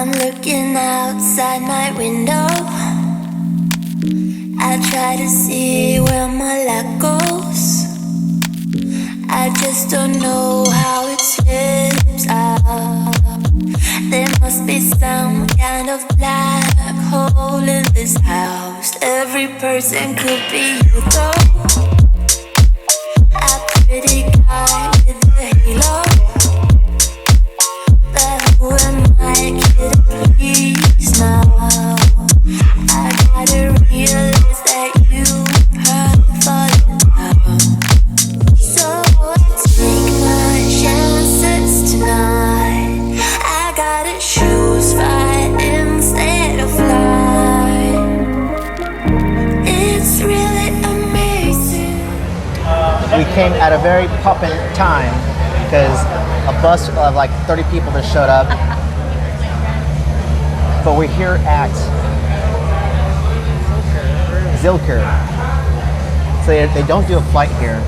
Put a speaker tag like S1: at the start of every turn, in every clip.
S1: I'm looking outside my window. I try to see where my light goes. I just don't know how it slips out. There must be some kind of black hole in this house. Every person could be you though. A pretty guy with a halo. But who am I kidding, please now? I gotta realize that you have fallen down. So take my chances tonight. I gotta choose fight instead of flight. It's really amazing.
S2: We came at a very poppin' time because a bus of like 30 people just showed up. But we're here at Zilker. So they don't do a flight here.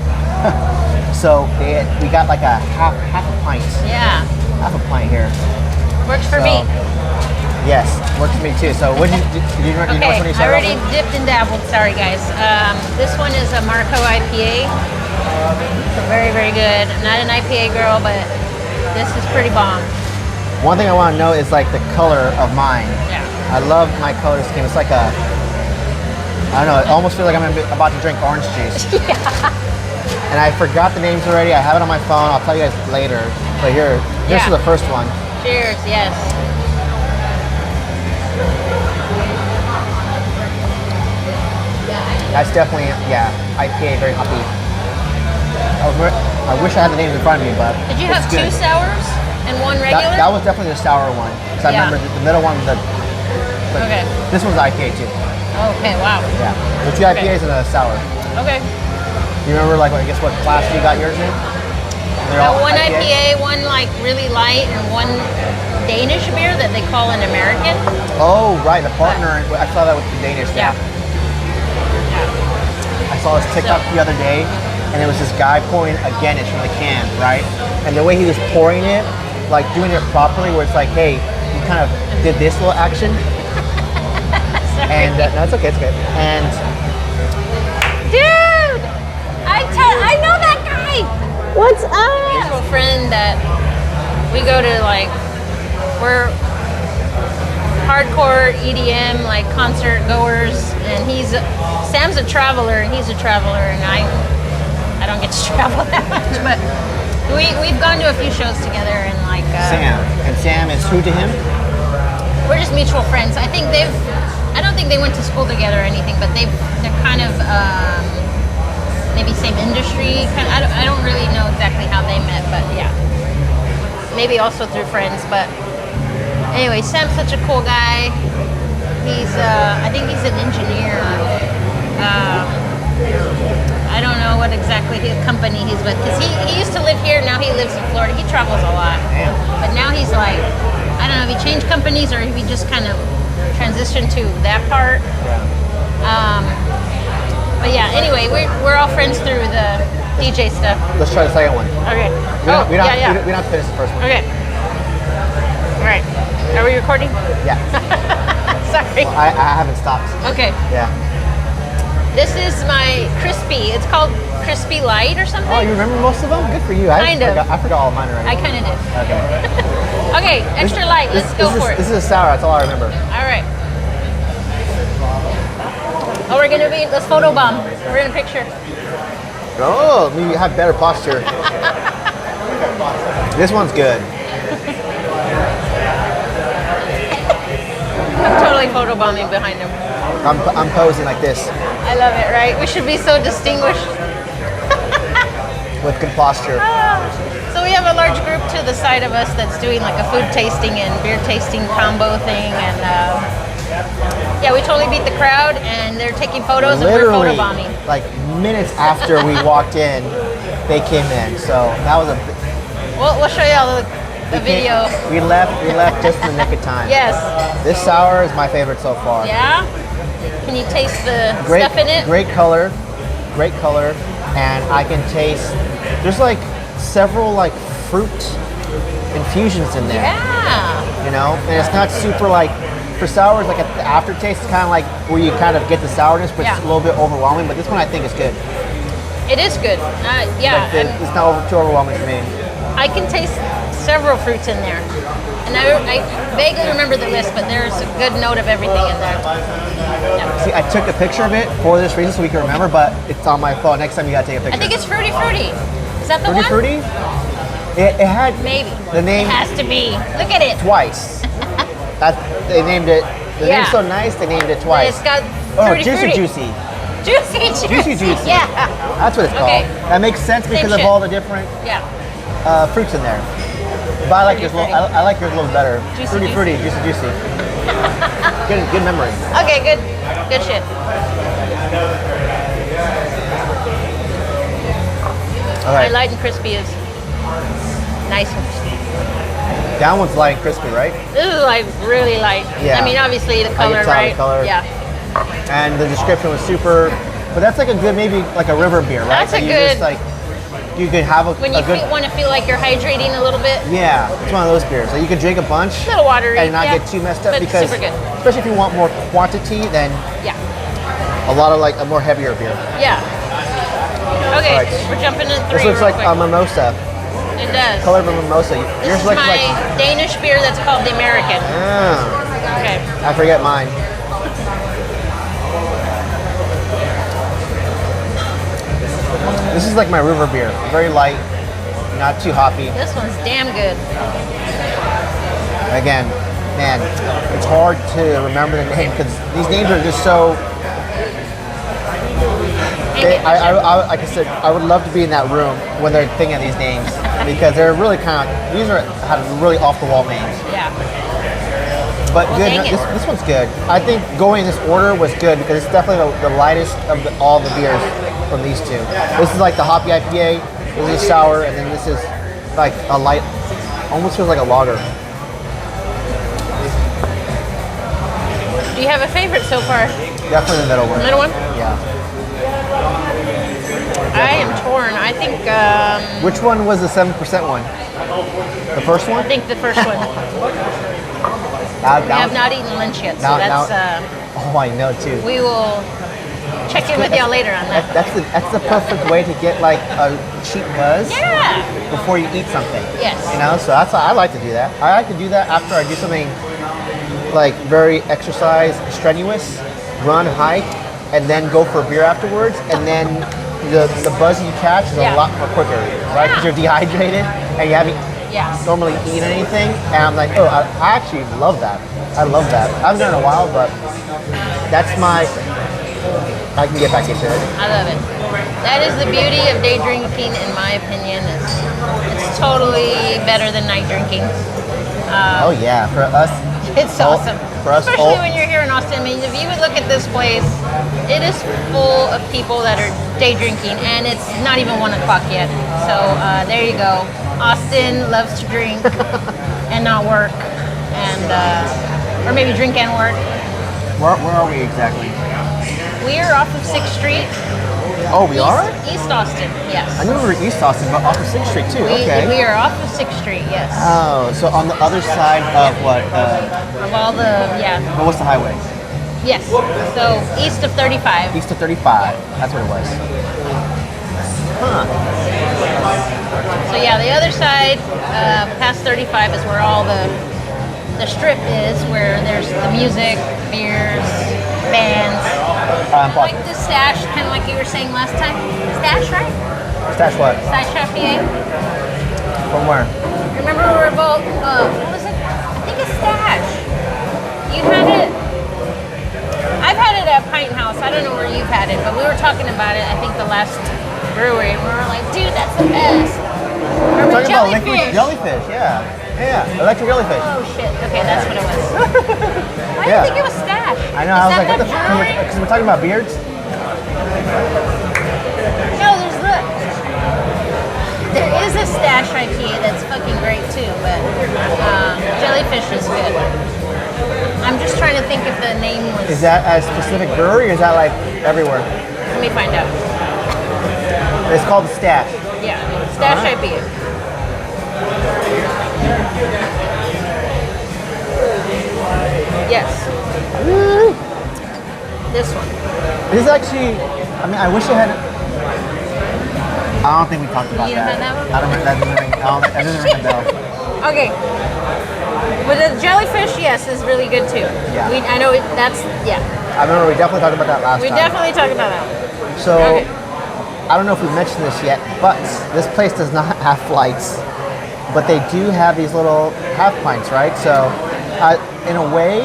S2: So we got like a half a pint.
S3: Yeah.
S2: Half a pint here.
S3: Works for me.
S2: Yes, works for me too. So what did you know which one you
S3: I
S2: started
S3: already
S2: with?
S3: dipped and dabbled. Sorry guys. This one is a Marco IPA. Very, very good. Not an IPA girl, but this is pretty bomb.
S2: One thing I want to know is like the color of mine.
S3: Yeah.
S2: I love my color scheme. It's like a, I don't know, it almost feels like I'm about to drink orange juice.
S3: Yeah.
S2: And I forgot the names already. I have it on my phone. I'll tell you guys later. But here's
S3: Yeah.
S2: the first one.
S3: Cheers, yes.
S2: That's definitely, yeah, IPA, very hoppy. I wish I had the names in front of me, but
S3: Did you have
S2: it's
S3: two
S2: good.
S3: sours and one regular?
S2: That was definitely the sour one. Because I
S3: Yeah.
S2: remember the middle one, but
S3: Okay.
S2: this one's IPA too.
S3: Okay, wow.
S2: Yeah, the two IPAs and a sour.
S3: Okay.
S2: You remember like, I guess what class you got yours in? They're all
S3: One IPA, one like really light, and one Danish beer that they call an American.
S2: Oh, right, the partner. I saw that with the Danish.
S3: Yeah.
S2: I saw this TikTok the other day, and it was this guy pouring a Guinness from the can, right? And the way he was pouring it, like doing it properly, where it's like, hey, you kind of did this little action. And no, it's okay, it's good. And
S3: Dude, I know that guy. What's up? Mutual friend that we go to like, we're hardcore EDM like concert goers, and Sam's a traveler and he's a traveler, and I don't get to travel that much, but we've gone to a few shows together, and like
S2: Sam is who to him?
S3: we're just mutual friends. I don't think they went to school together or anything, but they're kind of maybe same industry. I don't really know exactly how they met, but yeah, maybe also through friends. But anyway, Sam's such a cool guy. He's I think he's an engineer. I don't know what exactly his company he's with, because he used to live here. Now he lives in Florida. He travels a lot.
S2: Damn.
S3: But now he's like, I don't know if he changed companies or if he just kind of transitioned to that part. But yeah, anyway, we're all friends through the DJ stuff.
S2: Let's try the second one.
S3: Okay.
S2: We don't
S3: yeah.
S2: have to finish the first one.
S3: Okay. All right. Are we recording?
S2: Yeah.
S3: Sorry.
S2: Well, I haven't stopped.
S3: Okay.
S2: Yeah.
S3: This is my crispy. It's called Crispy Light or something.
S2: Oh, you remember most of them? Good for you.
S3: Kind of.
S2: I forgot all of mine already.
S3: I kind of did.
S2: Okay.
S3: Okay, extra light. Let's go for it.
S2: This is a sour. That's all I remember.
S3: All right. Oh, let's photobomb. We're in a picture.
S2: Oh, you have better posture. This one's good.
S3: I'm totally photobombing behind him.
S2: I'm posing like this
S3: I love it, right? We should be so distinguished.
S2: with good posture.
S3: So we have a large group to the side of us that's doing like a food tasting and beer tasting combo thing, and yeah, we totally beat the crowd, and they're taking photos
S2: Literally,
S3: and we're photobombing.
S2: like minutes after we walked in, they came in. So that was a.
S3: We'll show you all the video.
S2: We left just in the nick of time.
S3: Yes.
S2: This sour is my favorite so far.
S3: Yeah? Can you taste the
S2: Great,
S3: stuff in it?
S2: great color, and I can taste. There's like several like fruit infusions in there.
S3: Yeah.
S2: You know, and it's not super like for sours. Like the aftertaste is kind of like where you kind of get the sourness, but it's a little bit overwhelming. But this one I think is good.
S3: It is good. Yeah,
S2: Like it's not too overwhelming for me.
S3: I can taste several fruits in there. And I vaguely remember the list, but there's a good note of everything in there. Yeah.
S2: See, I took a picture of it for this reason so we can remember, but it's on my phone. Next time you gotta take a picture.
S3: I think it's Fruity Fruity. Is that the one?
S2: Fruity? It had
S3: Maybe.
S2: the name.
S3: It has to be. Look at it.
S2: Twice. They named it. The name's so nice. They named it twice.
S3: It's got
S2: Juicy
S3: Fruity.
S2: Juicy.
S3: Juicy Juicy. Yeah.
S2: That's what it's called.
S3: Okay.
S2: That makes sense because of
S3: shit.
S2: all the different fruits in there. But I like yours. I like yours a little better.
S3: Juicy,
S2: Fruity, juicy. Good memory.
S3: Okay, good shit.
S2: All right.
S3: My light and crispy is nice and crispy.
S2: That one's light and crispy, right?
S3: This is like really light.
S2: Yeah.
S3: I mean, obviously the color,
S2: can tell
S3: right?
S2: the color.
S3: Yeah.
S2: And the description was super. But that's like a good, maybe like a river beer, right?
S3: That's a
S2: you
S3: good.
S2: Just like, you could have a
S3: When you
S2: good.
S3: want to feel like you're hydrating a little bit.
S2: Yeah, it's one of those beers. Like you can drink a bunch.
S3: A little watery.
S2: And not get too messed up
S3: but
S2: because,
S3: super good.
S2: especially if you want more quantity, then
S3: Yeah.
S2: a lot of like a more heavier beer.
S3: Yeah. Okay,
S2: All right.
S3: we're jumping in 3.
S2: This looks
S3: real
S2: like
S3: quick.
S2: a mimosa.
S3: It does.
S2: Color of a mimosa.
S3: This
S2: Yours
S3: is
S2: looks
S3: my
S2: like.
S3: Danish beer that's called the American.
S2: Ah,
S3: Okay.
S2: I forget mine. This is like my river beer. Very light, not too hoppy.
S3: This one's damn good.
S2: Again, man, it's hard to remember the name because these names are just so. Like I said, I would love to be in that room when they're thinking of these names because they're really these have really off the wall names.
S3: Yeah.
S2: But
S3: Well,
S2: good.
S3: dang it.
S2: This one's good. I think going in this order was good because it's definitely the lightest of all the beers from these two. This is like the hoppy IPA. This is sour, and then this is like a light, almost feels like a lager.
S3: Do you have a favorite so far?
S2: Definitely the middle one.
S3: Middle one?
S2: Yeah.
S3: I am torn. I think
S2: Which one was the 7% one? The first one?
S3: I think the first one. We have not eaten lunch yet, so that's
S2: oh, I know too.
S3: we will check in with y'all later on that.
S2: That's the perfect way to get like a cheap buzz
S3: Yeah.
S2: before you eat something.
S3: Yes.
S2: You know, so I like to do that. I like to do that after I do something like very exercise strenuous, run, hike, and then go for a beer afterwards, and then the buzz you catch is a lot more quicker, right? Because you're dehydrated and you haven't normally eaten anything, and I'm like, oh, I actually love that. I love that. I haven't done it in a while, but that's I can get back into it.
S3: I love it. That is the beauty of day drinking, in my opinion. It's totally better than night drinking.
S2: Oh yeah, for us.
S3: It's awesome.
S2: For us,
S3: especially when you're here in Austin. I mean, if you would look at this place, it is full of people that are day drinking, and it's not even 1 o'clock yet. So there you go. Austin loves to drink and not work, and or maybe drink and work.
S2: Where are we exactly?
S3: We are off of 6th Street.
S2: Oh, we are?
S3: East Austin, yes.
S2: I knew we were East Austin, but off of 6th Street too. Okay.
S3: We are off of 6th Street, yes.
S2: Oh, so on the other side of what?
S3: Of all the,
S2: Well, what's the highway?
S3: yes. So east of 35.
S2: East of 35. That's what it was. Huh.
S3: So yeah, the other side, past 35 is where all the strip is, where there's the music, beers, bands. Like the Stash, kind of like you were saying last time. Stash, right?
S2: Stash what?
S3: Stash IPA.
S2: From where?
S3: Remember we were both, what was it? I think it's Stash. You had it. I've had it at Pint House. I don't know where you've had it, but we were talking about it, I think the last brewery, and we were like, dude, that's the best. Or
S2: Talking about liquid
S3: jellyfish.
S2: jellyfish, yeah. Yeah, electric jellyfish.
S3: Oh shit, okay, that's what it was. Why do you think it was Stash?
S2: I know, I was like, what the fuck?
S3: brewery?
S2: Because we're talking about beards?
S3: No, there is a Stash IPA that's fucking great too, but jellyfish is good. I'm just trying to think if the name was.
S2: Is that a specific brewery or is that like everywhere?
S3: Let me find out.
S2: It's called the Stash.
S3: Yeah, Stash IPA. Yes. This one.
S2: This is actually, I mean, I wish I had. I don't think we talked about
S3: You
S2: that.
S3: had that one?
S2: I don't think that didn't ring. That didn't ring a bell.
S3: Okay. With the jellyfish, yes, is really good too.
S2: Yeah.
S3: I know that's, yeah.
S2: I remember we definitely talked about that last
S3: We
S2: time.
S3: definitely talked about that.
S2: So,
S3: Okay.
S2: I don't know if we mentioned this yet, but this place does not have flights, but they do have these little half pints, right? So, in a way,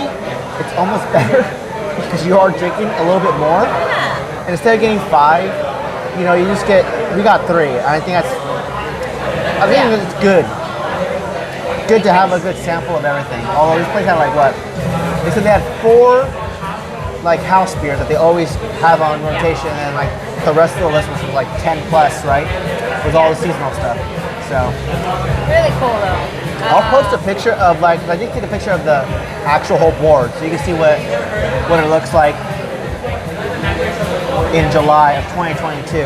S2: it's almost better because you are drinking a little bit more.
S3: Yeah.
S2: And instead of getting 5, you know, you just get. We got 3. I think that's. I think
S3: Yeah.
S2: it's good. Good to have a good sample of everything. Although this place had like what? They said they had 4 like house beers that they always have on rotation, and like the rest of the list was like 10 plus, right? With all the seasonal stuff. So
S3: Really cool though.
S2: I'll post a picture of like I did take a picture of the actual whole board, so you can see what it looks like in July of 2022.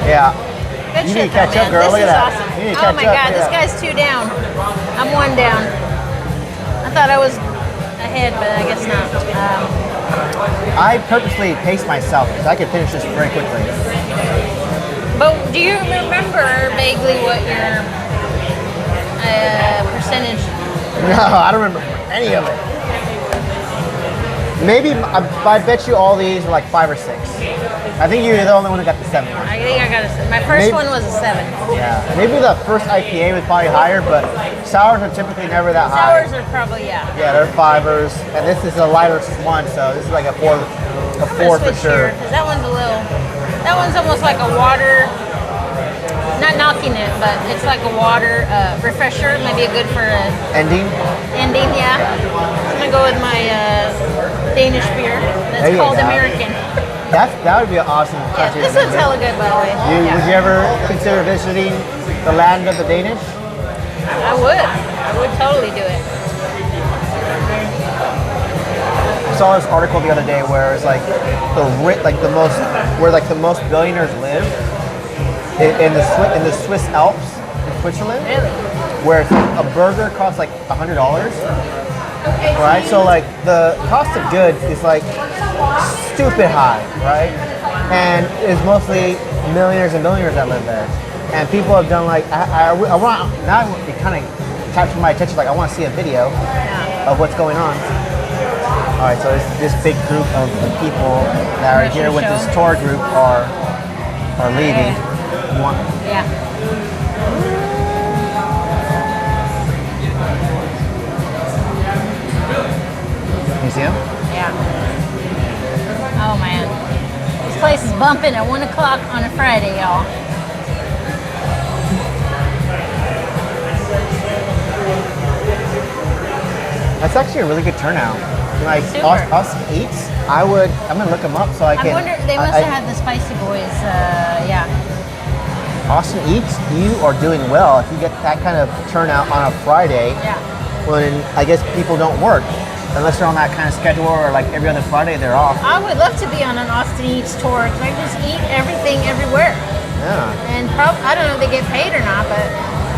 S2: Yeah.
S3: Good
S2: You
S3: shit
S2: need to catch
S3: though,
S2: up,
S3: man.
S2: girl.
S3: This
S2: Look at
S3: is
S2: that.
S3: awesome.
S2: You need to
S3: Oh
S2: catch
S3: my
S2: up.
S3: god,
S2: Look
S3: this
S2: at that.
S3: guy's 2 down. I'm 1 down. I thought I was ahead, but I guess not.
S2: I purposely paced myself because I could finish this very quickly.
S3: But do you remember vaguely what your percentage?
S2: No, I don't remember any of it. Maybe I bet you all these were like 5 or 6. I think you're the only one who got the 7 one.
S3: I think I got my first
S2: Maybe-
S3: one was a 7.
S2: Yeah, maybe the first IPA was probably higher, but sours are typically never that high.
S3: Sours are probably, yeah.
S2: Yeah, they're 5ers, and this is a lighter one, so this is like a 4
S3: I'm gonna
S2: for
S3: switch
S2: sure.
S3: here, 'cause that one's a little, that one's almost like a water, not knocking it, but it's like a water refresher, maybe a good for a
S2: Ending.
S3: ending, yeah. I'm gonna go with my Danish beer
S2: There
S3: that's
S2: you
S3: called
S2: go.
S3: American.
S2: That would be an awesome
S3: Yeah,
S2: country
S3: this
S2: to
S3: one's
S2: visit.
S3: hella good, by the way. Yeah.
S2: Would you ever consider visiting the land of the Danish?
S3: I would totally do it.
S2: I saw this article the other day where it's like the most billionaires live in the Swiss Alps in Switzerland,
S3: Really?
S2: where it's like a burger costs like $100, right? So like the cost of goods is like stupid high, right? And it's mostly millionaires and billionaires that live there. And people have done like I want now it kind of captured my attention. Like I want to see a video of what's going on. All right, so this big group of people that are here with this tour group are leaving.
S3: Yeah.
S2: You see them?
S3: Yeah. Oh man. This place is bumping at 1 o'clock on a Friday, y'all.
S2: That's actually a really good turnout. Like
S3: Super.
S2: Austin Eats, I'm gonna look them up so I can.
S3: I wonder, they must have had the Spicy Boys, yeah.
S2: Austin Eats, you are doing well if you get that kind of turnout on a Friday.
S3: Yeah.
S2: When I guess people don't work unless they're on that kind of schedule or like every other Friday they're off.
S3: I would love to be on an Austin Eats tour because I just eat everything everywhere.
S2: Yeah.
S3: And I don't know if they get paid or not, but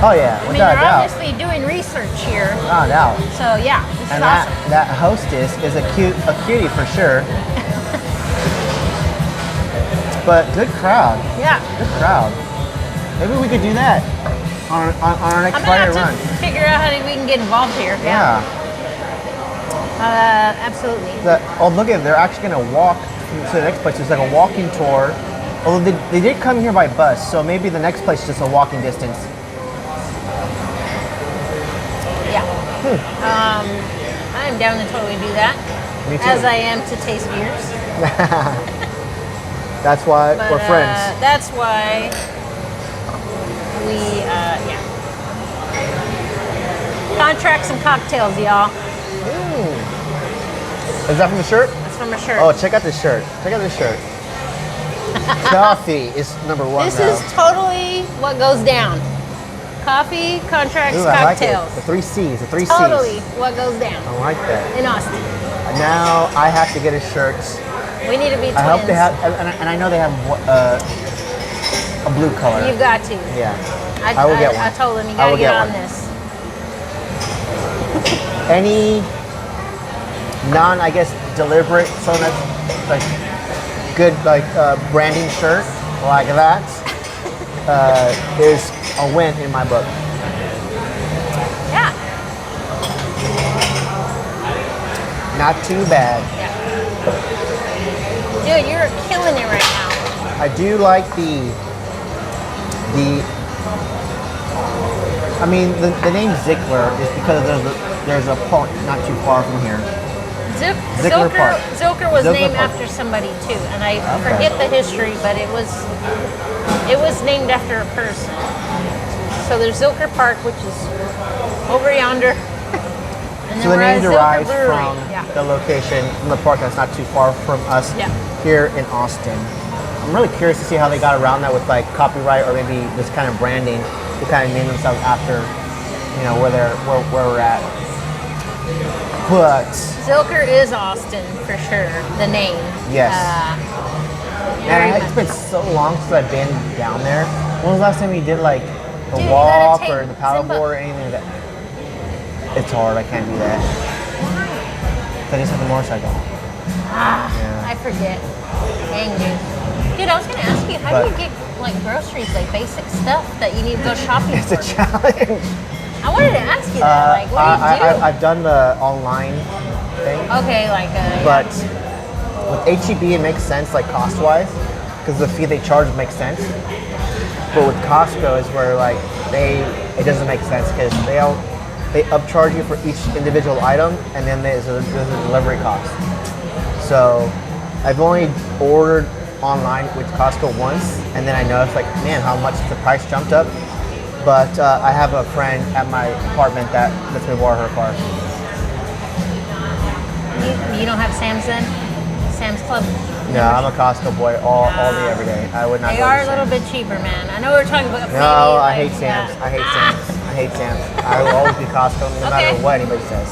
S2: Oh yeah,
S3: I mean,
S2: without a
S3: they're
S2: doubt.
S3: obviously doing research here.
S2: Without a doubt.
S3: So yeah, this
S2: And
S3: is awesome.
S2: that hostess is a cutie for sure. But good crowd.
S3: Yeah.
S2: Good crowd. Maybe we could do that on our next
S3: I'm gonna
S2: Friday
S3: have
S2: run.
S3: to figure out how we can get involved here.
S2: Yeah.
S3: Absolutely.
S2: Look at it. They're actually going to walk to the next place. It's like a walking tour. Although they did come here by bus, so maybe the next place is just a walking distance.
S3: Yeah. I'm down to totally do that.
S2: Me too.
S3: As I am to taste beers.
S2: That's why
S3: But,
S2: we're friends.
S3: That's why we, yeah. Contracts and cocktails, y'all.
S2: Is that from the shirt?
S3: That's from a shirt.
S2: Oh, check out this shirt. Check out this shirt. Coffee is number 1.
S3: This
S2: though.
S3: is totally what goes down. Coffee, contracts,
S2: Ooh, I like
S3: cocktails.
S2: it. The 3 C's. The 3 C's.
S3: Totally what goes down
S2: I like that.
S3: in Austin.
S2: Now I have to get his shirts.
S3: We need to be twins.
S2: I hope they have, and I know they have a blue color.
S3: You've got to.
S2: Yeah. I will get one.
S3: I told them you
S2: I
S3: gotta
S2: will
S3: get
S2: get
S3: on
S2: one.
S3: this.
S2: I guess, deliberate, so that's like good, like branding shirt like that is a win in my book.
S3: Yeah.
S2: Not too bad.
S3: Yeah. Dude, you're killing it right now.
S2: I do like I mean, the name Zilker is because there's a park not too far from here. Zilker Park.
S3: Zilker was
S2: Zilker
S3: named
S2: Park.
S3: after somebody too, and I
S2: Okay.
S3: forget the history, but it was named after a person. So there's Zilker Park, which is over yonder. And
S2: So the
S3: we're
S2: name
S3: at Zilker
S2: derives
S3: Brewery.
S2: from
S3: Yeah.
S2: the location from the park that's not too far from us
S3: Yeah.
S2: here in Austin. I'm really curious to see how they got around that with like copyright or maybe this kind of branding to kind of name themselves after, you know, where we're at. But
S3: Zilker is Austin for sure. The name.
S2: Yes.
S3: Very
S2: man, it's been
S3: much.
S2: so long since I've been down there. When was the last time you did like the
S3: Dude, you
S2: walk
S3: gotta
S2: or
S3: take
S2: the paddleboard
S3: Simba.
S2: or anything like that? It's hard. I can't do that. I just have a motorcycle.
S3: I forget. Dang, dude. Dude, I was gonna ask you, how do
S2: But-
S3: you get like groceries, like basic stuff that you need to go shopping
S2: It's a
S3: for?
S2: challenge.
S3: I wanted to ask you that. Like, what do you do?
S2: I've done the online thing,
S3: Okay, like
S2: but with HEB it makes sense, like cost-wise, because the fee they charge makes sense. But with Costco is where like it doesn't make sense because they upcharge you for each individual item, and then there's a delivery cost. So I've only ordered online with Costco once, and then I noticed like, man, how much the price jumped up. But I have a friend at my apartment that lets me borrow her car.
S3: you don't have Sam's then? Sam's Club?
S2: No, I'm a Costco boy all day, every day. I would not
S3: They
S2: go
S3: are
S2: to
S3: a little
S2: Sam's.
S3: bit cheaper, man. I know we're talking about maybe,
S2: No, I
S3: like,
S2: hate Sam's.
S3: yeah.
S2: I hate Sam's. I hate Sam's. I will always be Costco no matter
S3: Okay.
S2: what anybody says.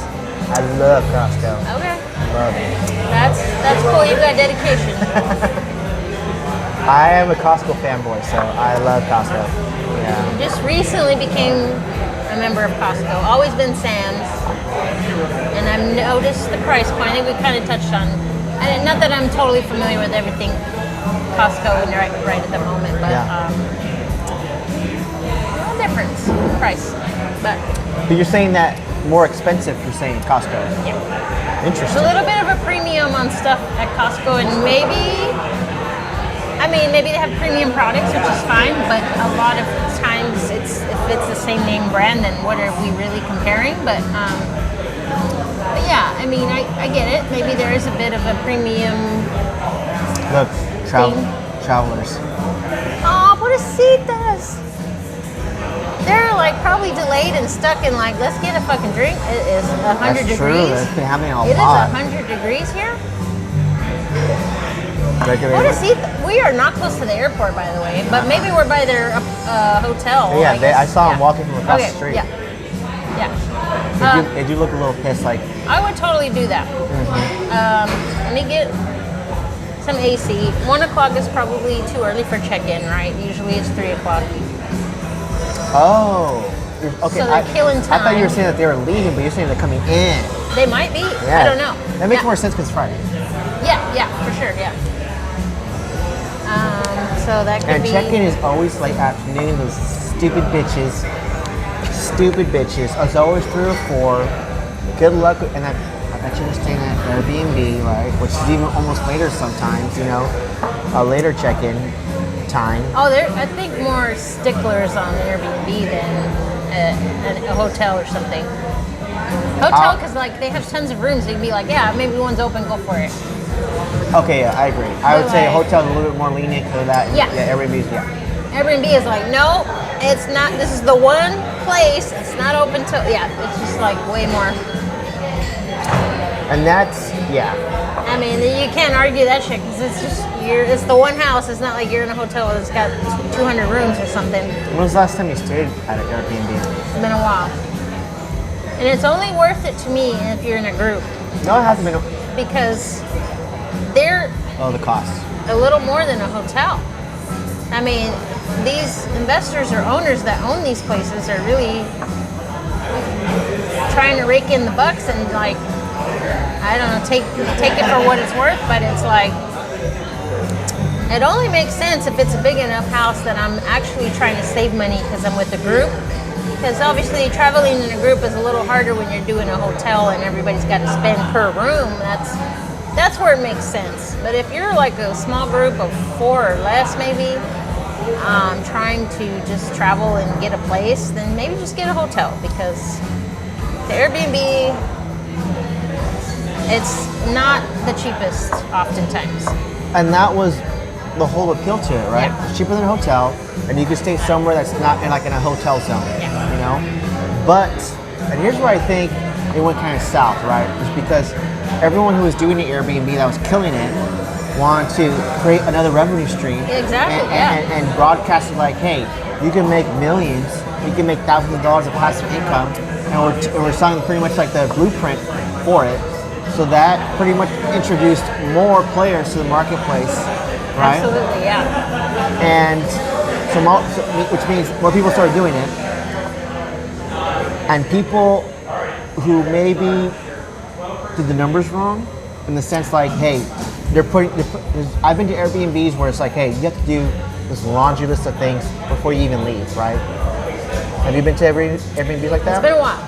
S2: I love Costco.
S3: Okay,
S2: Love it.
S3: that's cool. You got dedication.
S2: I am a Costco fanboy, so I love Costco. Yeah.
S3: Just recently became a member of Costco. Always been Sam's, and I've noticed the price point. I think we kind of touched on. Not that I'm totally familiar with everything Costco and right at the moment, but
S2: Yeah.
S3: no difference in price. But
S2: But you're saying that more expensive, you're saying Costco.
S3: yeah, it's a
S2: Interesting.
S3: little bit of a premium on stuff at Costco, and maybe they have premium products, which is fine. But a lot of times, if it's the same name brand, then what are we really comparing? But yeah, I get it. Maybe there is a bit of a premium.
S2: Look,
S3: Thing.
S2: travelers.
S3: Oh, pobrecitas. They're like probably delayed and stuck in like, let's get a fucking drink. It is 100
S2: That's true.
S3: degrees.
S2: That's been happening a
S3: It is
S2: lot.
S3: 100 degrees here.
S2: Regular-
S3: Pobrecitas. We are not close to the airport, by the way, but maybe we're by their hotel.
S2: Yeah, I
S3: guess.
S2: saw them
S3: Yeah.
S2: walking from across the
S3: Okay,
S2: street.
S3: Yeah. Yeah.
S2: They do look a little pissed, like,
S3: I would totally do that. Let me get some AC. 1 o'clock is probably too early for check-in, right? Usually it's 3 o'clock.
S2: oh. Okay,
S3: So they're killing
S2: I thought you were
S3: time.
S2: saying that they were leaving, but you're saying they're coming in.
S3: They might be.
S2: Yeah.
S3: I don't know.
S2: That makes
S3: Yeah.
S2: more sense because it's Friday.
S3: Yeah, for sure, yeah. So that could
S2: And
S3: be.
S2: check-in is always late afternoon. Those stupid bitches. Stupid bitches. It's always 3 or 4. Good luck. And I bet you're staying at Airbnb, right? Which is even almost later sometimes, you know. A later check-in time.
S3: Oh, they're I think more sticklers on Airbnb than a hotel or something. Hotel, because like they have tons of rooms. You'd be like, yeah, maybe one's open, go for it.
S2: Okay, yeah, I agree. I would
S3: But
S2: say a
S3: like-
S2: hotel's a little bit more lenient for that.
S3: Yeah.
S2: Yeah, Airbnb's, yeah.
S3: Airbnb is like, no, it's not. This is the one place. It's not open till it's just like way more.
S2: And that's, yeah.
S3: I mean, you can't argue that shit because it's just it's the one house. It's not like you're in a hotel that's got 200 rooms or something.
S2: When was the last time you stayed at an Airbnb?
S3: It's been a while, and it's only worth it to me if you're in a group
S2: No, it hasn't been.
S3: because they're
S2: Oh, the cost.
S3: a little more than a hotel. I mean, these investors or owners that own these places are really trying to rake in the bucks and like I don't know, take it for what it's worth, but it's like, it only makes sense if it's a big enough house that I'm actually trying to save money because I'm with a group. Because obviously traveling in a group is a little harder when you're doing a hotel and everybody's got to spend per room. That's where it makes sense. But if you're like a small group of 4 or less maybe, trying to just travel and get a place, then maybe just get a hotel, because the Airbnb, it's not the cheapest oftentimes.
S2: And that was the whole appeal to it, right?
S3: Yeah.
S2: It's cheaper than a hotel, and you can stay somewhere that's not in a hotel zone, you know? But, and here's where I think it went kind of south, right? It's because everyone who was doing the Airbnb that was killing it wanted to create another revenue stream.
S3: Exactly,
S2: and broadcast it like, hey, you can make millions, you can make thousands of dollars of passive income, and we're selling pretty much like the blueprint for it. So that pretty much introduced more players to the marketplace, right?
S3: Absolutely, yeah.
S2: And which means more people started doing it, and people who maybe did the numbers wrong, in the sense like, hey, I've been to Airbnbs where it's like, hey, you have to do this laundry list of things before you even leave, right? Have you been to Airbnb like that?
S3: It's been a while,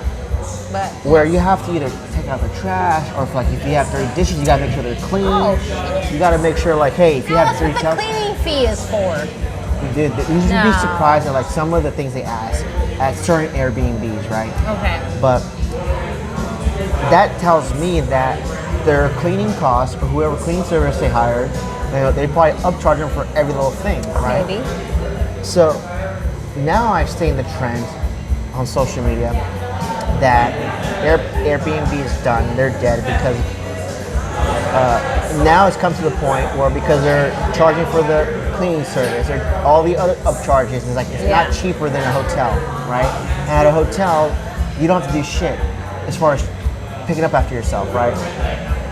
S3: but
S2: where you have to either take out the trash, or if you have dirty dishes, you gotta make sure they're clean.
S3: Oh, shit.
S2: You gotta make sure, like, hey, if you have
S3: that's what
S2: dirty
S3: the
S2: towels,
S3: cleaning fee is for.
S2: you should be surprised at like some of the things they ask at certain Airbnbs, right?
S3: Okay.
S2: But that tells me that their cleaning costs, or whoever cleaning service they hired, they probably upcharge them for every little thing, right?
S3: Maybe.
S2: So now I've seen the trend on social media that Airbnb is done, they're dead, because now it's come to the point where, because they're charging for the cleaning service or all the other upcharges, it's like it's not cheaper than a hotel, right? And at a hotel, you don't have to do shit as far as picking up after yourself, right?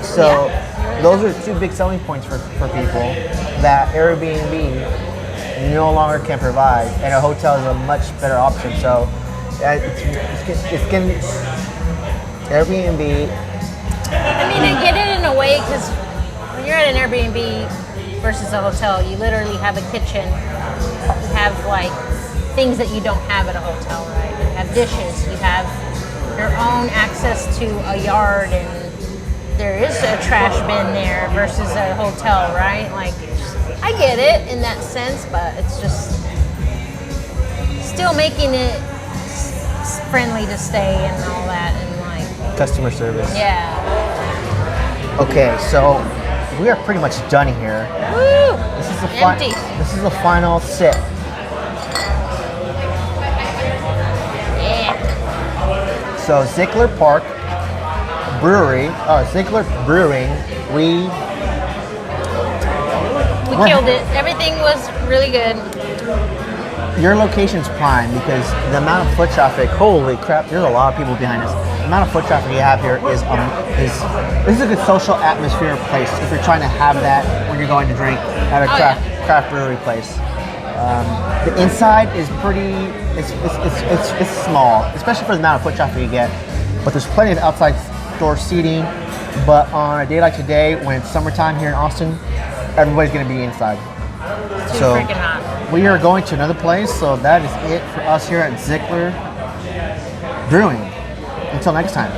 S2: So those are 2 big selling points for people that Airbnb no longer can provide, and a hotel is a much better option. So it's getting Airbnb.
S3: I mean, I get it in a way, because when you're at an Airbnb versus a hotel, you literally have a kitchen. You have like things that you don't have at a hotel, right? You have dishes. You have your own access to a yard, and there is a trash bin there versus a hotel, right? Like, I get it in that sense, but it's just still making it friendly to stay and all that, and like
S2: Customer service.
S3: yeah.
S2: Okay, so we are pretty much done here.
S3: Woo!
S2: This is the
S3: Empty.
S2: This is the final sip.
S3: Yeah.
S2: So Zilker Park Brewery, Zilker Brewing, we
S3: killed it. Everything was really good.
S2: Your location's prime, because the amount of foot traffic, holy crap, there's a lot of people behind us. The amount of foot traffic you have here is this is a good social atmosphere place if you're trying to have that when you're going to drink at a craft brewery place. The inside is pretty, it's small, especially for the amount of foot traffic you get, but there's plenty of outside store seating. But on a day like today, when it's summertime here in Austin, everybody's gonna be inside.
S3: Too freaking hot.
S2: We are going to another place, so that is it for us here at Zilker Brewing. Until next time.